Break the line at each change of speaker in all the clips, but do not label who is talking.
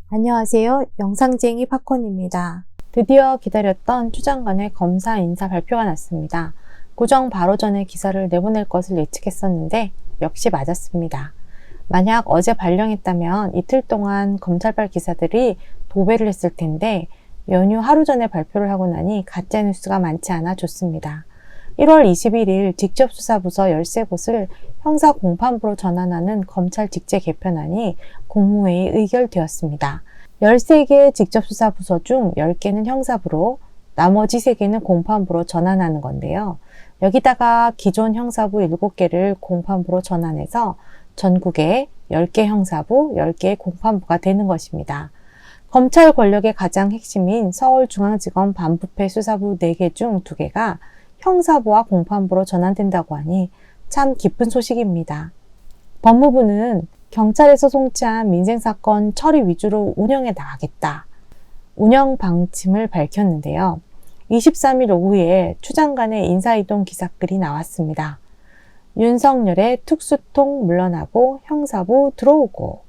안녕하세요. 영상쟁이 팝콘입니다. 드디어 기다렸던 추 장관의 검사 인사 발표가 났습니다. 고정 바로 전에 기사를 내보낼 것을 예측했었는데 역시 맞았습니다. 만약 어제 발령했다면 이틀 동안 검찰발 기사들이 도배를 했을 텐데 연휴 하루 전에 발표를 하고 나니 가짜뉴스가 많지 않아 좋습니다. 1월 21일 직접수사부서 13곳을 형사공판부로 전환하는 검찰 직제 개편안이 국무회의에 의결되었습니다. 13개 직접수사부서 중 10개는 형사부로, 나머지 3개는 공판부로 전환하는 건데요. 여기다가 기존 형사부 7개를 공판부로 전환해서 전국에 10개 형사부, 10개 공판부가 되는 것입니다. 검찰 권력의 가장 핵심인 서울중앙지검 반부패 수사부 4개 중 2개가 형사부와 공판부로 전환된다고 하니 참 기쁜 소식입니다. 법무부는 경찰에서 송치한 민생사건 처리 위주로 운영해 나가겠다. 운영 방침을 밝혔는데요. 23일 오후에 추 장관의 인사이동 기사글이 나왔습니다. 윤석열의 특수통 물러나고 형사부 들어오고,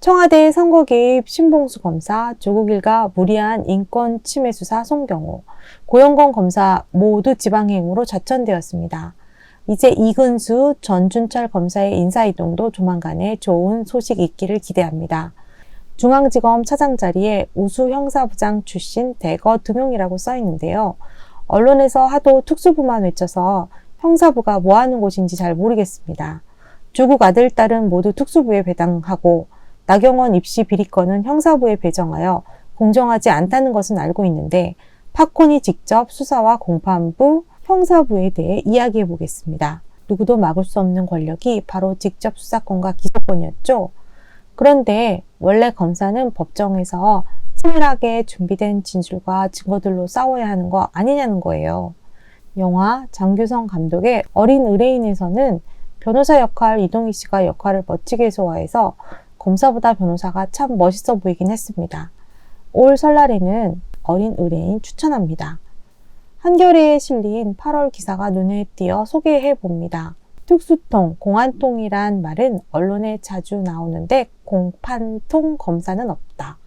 청와대 선거 개입 신봉수 검사, 조국 일가 무리한 인권 침해 수사 송경호, 고영건 검사 모두 지방행으로 좌천되었습니다. 이제 이근수, 전준철 검사의 인사이동도 조만간에 좋은 소식 있기를 기대합니다. 중앙지검 차장 자리에 우수 형사부장 출신 대거 2명이라고 써 있는데요. 언론에서 하도 특수부만 외쳐서 형사부가 뭐 하는 곳인지 잘 모르겠습니다. 조국 아들, 딸은 모두 특수부에 배당하고 나경원 입시 비리건은 형사부에 배정하여 공정하지 않다는 것은 알고 있는데 팝콘이 직접 수사와 공판부, 형사부에 대해 이야기해 보겠습니다. 누구도 막을 수 없는 권력이 바로 직접 수사권과 기소권이었죠. 그런데 원래 검사는 법정에서 치밀하게 준비된 진술과 증거들로 싸워야 하는 거 아니냐는 거예요. 영화 장규성 감독의 어린 의뢰인에서는 변호사 역할 이동희 씨가 역할을 멋지게 소화해서 검사보다 변호사가 참 멋있어 보이긴 했습니다. 올 설날에는 어린 의뢰인 추천합니다. 한겨레에 실린 8월 기사가 눈에 띄어 소개해 봅니다. 특수통, 공안통이란 말은 언론에 자주 나오는데 공판통 검사는 없다.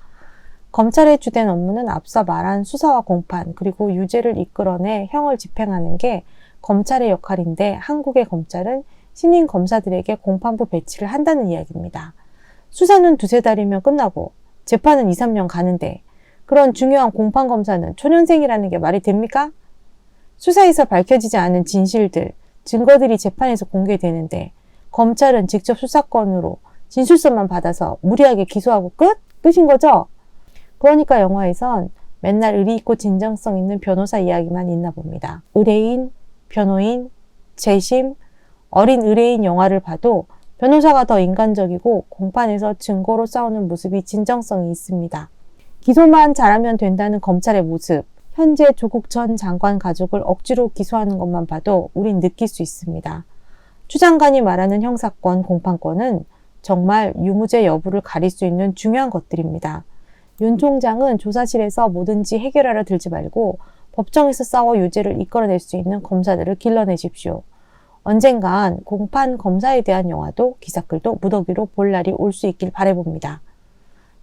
검찰의 주된 업무는 앞서 말한 수사와 공판, 그리고 유죄를 이끌어내 형을 집행하는 게 검찰의 역할인데 한국의 검찰은 신임 검사들에게 공판부 배치를 한다는 이야기입니다. 수사는 2-3달이면 끝나고 재판은 2-3년 가는데 그런 중요한 공판검사는 초년생이라는 게 말이 됩니까? 수사에서 밝혀지지 않은 진실들, 증거들이 재판에서 공개되는데 검찰은 직접 수사권으로 진술서만 받아서 무리하게 기소하고 끝인 거죠? 그러니까 영화에선 맨날 의리 있고 진정성 있는 변호사 이야기만 있나 봅니다. 의뢰인, 변호인, 재심, 어린 의뢰인 영화를 봐도 변호사가 더 인간적이고 공판에서 증거로 싸우는 모습이 진정성이 있습니다. 기소만 잘하면 된다는 검찰의 모습, 현재 조국 전 장관 가족을 억지로 기소하는 것만 봐도 우린 느낄 수 있습니다. 추 장관이 말하는 형사권, 공판권은 정말 유무죄 여부를 가릴 수 있는 중요한 것들입니다. 윤 총장은 조사실에서 뭐든지 해결하려 들지 말고 법정에서 싸워 유죄를 이끌어낼 수 있는 검사들을 길러내십시오. 언젠간 공판 검사에 대한 영화도 기사글도 무더기로 볼 날이 올 수 있길 바라봅니다.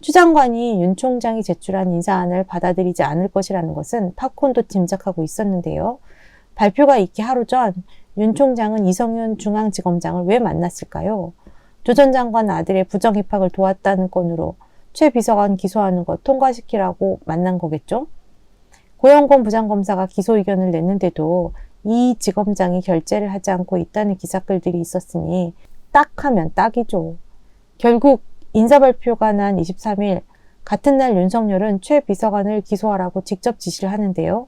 추 장관이 윤 총장이 제출한 인사안을 받아들이지 않을 것이라는 것은 팝콘도 짐작하고 있었는데요. 발표가 있기 하루 전 윤 총장은 이성윤 중앙지검장을 왜 만났을까요? 조 전 장관 아들의 부정 입학을 도왔다는 건으로 최 비서관 기소하는 것 통과시키라고 만난 거겠죠? 고영건 부장검사가 기소 의견을 냈는데도 이 지검장이 결재를 하지 않고 있다는 기사글들이 있었으니 딱 하면 딱이죠. 결국 인사 발표가 난 23일 같은 날 윤석열은 최 비서관을 기소하라고 직접 지시를 하는데요.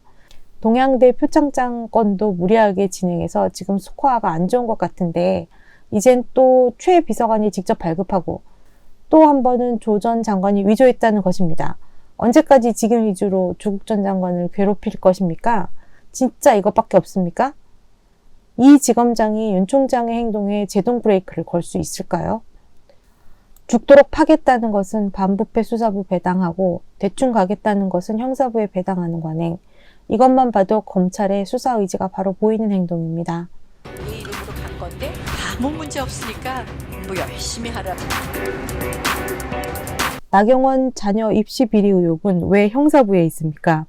동양대 표창장 건도 무리하게 진행해서 지금 스코어가 안 좋은 것 같은데 이젠 또 최 비서관이 직접 발급하고 또 한 번은 조 전 장관이 위조했다는 것입니다. 언제까지 지금 위주로 조국 전 장관을 괴롭힐 것입니까? 진짜 이것밖에 없습니까? 이 지검장이 윤 총장의 행동에 제동 브레이크를 걸 수 있을까요? 죽도록 파겠다는 것은 반부패 수사부 배당하고 대충 가겠다는 것은 형사부에 배당하는 관행. 이것만 봐도 검찰의 수사 의지가 바로 보이는 행동입니다.
내 이름으로 간 건데 아무 문제 없으니까 공부 열심히 하라고.
나경원 자녀 입시 비리 의혹은 왜 형사부에 있습니까?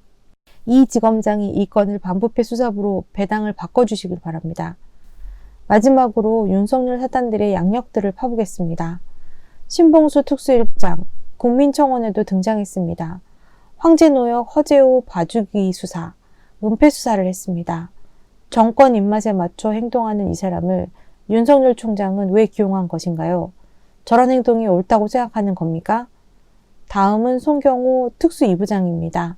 이 지검장이 이 건을 반부패 수사부로 배당을 바꿔주시길 바랍니다. 마지막으로 윤석열 사단들의 양력들을 파보겠습니다. 신봉수 특수일장, 국민청원에도 등장했습니다. 황제노역 허재호 봐주기 수사, 은폐 수사를 했습니다. 정권 입맛에 맞춰 행동하는 이 사람을 윤석열 총장은 왜 기용한 것인가요? 저런 행동이 옳다고 생각하는 겁니까? 다음은 송경호 특수 2부장입니다.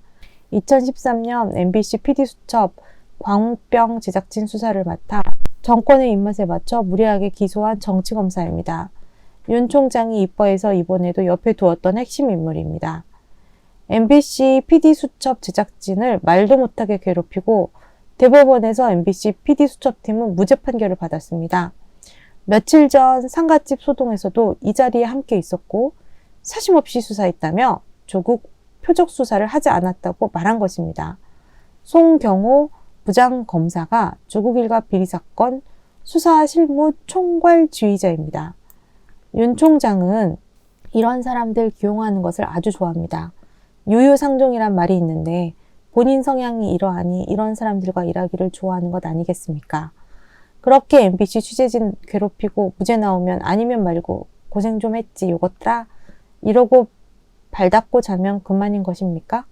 2013년 MBC PD수첩 광우병 제작진 수사를 맡아 정권의 입맛에 맞춰 무리하게 기소한 정치검사입니다. 윤 총장이 이뻐해서 이번에도 옆에 두었던 핵심 인물입니다. MBC PD수첩 제작진을 말도 못하게 괴롭히고 대법원에서 MBC PD수첩팀은 무죄 판결을 받았습니다. 며칠 전 상갓집 소동에서도 이 자리에 함께 있었고 사심없이 수사했다며 조국 표적 수사를 하지 않았다고 말한 것입니다. 송경호 부장검사가 조국 일가 비리 사건 수사 실무 총괄 지휘자입니다. 윤 총장은 이런 사람들 기용하는 것을 아주 좋아합니다. 유유상종이란 말이 있는데 본인 성향이 이러하니 이런 사람들과 일하기를 좋아하는 것 아니겠습니까? 그렇게 MBC 취재진 괴롭히고 무죄 나오면 아니면 말고 고생 좀 했지 요것들아 이러고 발 닦고 자면 그만인 것입니까?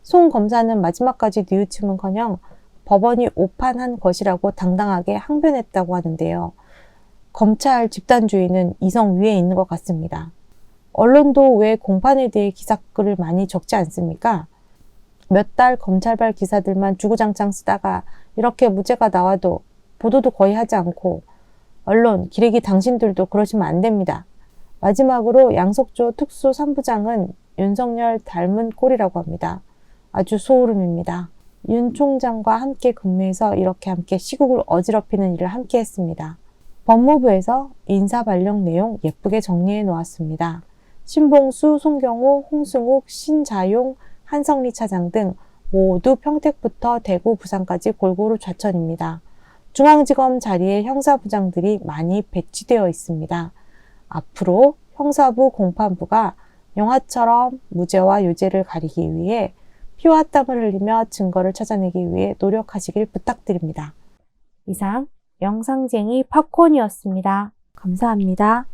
송 검사는 마지막까지 뉘우침은커녕 법원이 오판한 것이라고 당당하게 항변했다고 하는데요. 검찰 집단주의는 이성 위에 있는 것 같습니다. 언론도 왜 공판에 대해 기사글을 많이 적지 않습니까? 몇 달 검찰발 기사들만 주구장창 쓰다가 이렇게 무죄가 나와도 보도도 거의 하지 않고 언론, 기레기 당신들도 그러시면 안 됩니다. 마지막으로 양석조 특수 3부장은 윤석열 닮은 꼴이라고 합니다. 아주 소름입니다. 윤 총장과 함께 근무해서 이렇게 함께 시국을 어지럽히는 일을 함께 했습니다. 법무부에서 인사발령 내용 예쁘게 정리해 놓았습니다. 신봉수, 송경호, 홍승욱, 신자용, 한성리 차장 등 모두 평택부터 대구, 부산까지 골고루 좌천입니다. 중앙지검 자리에 형사부장들이 많이 배치되어 있습니다. 앞으로 형사부 공판부가 영화처럼 무죄와 유죄를 가리기 위해 피와 땀을 흘리며 증거를 찾아내기 위해 노력하시길 부탁드립니다. 이상 영상쟁이 팝콘이었습니다. 감사합니다.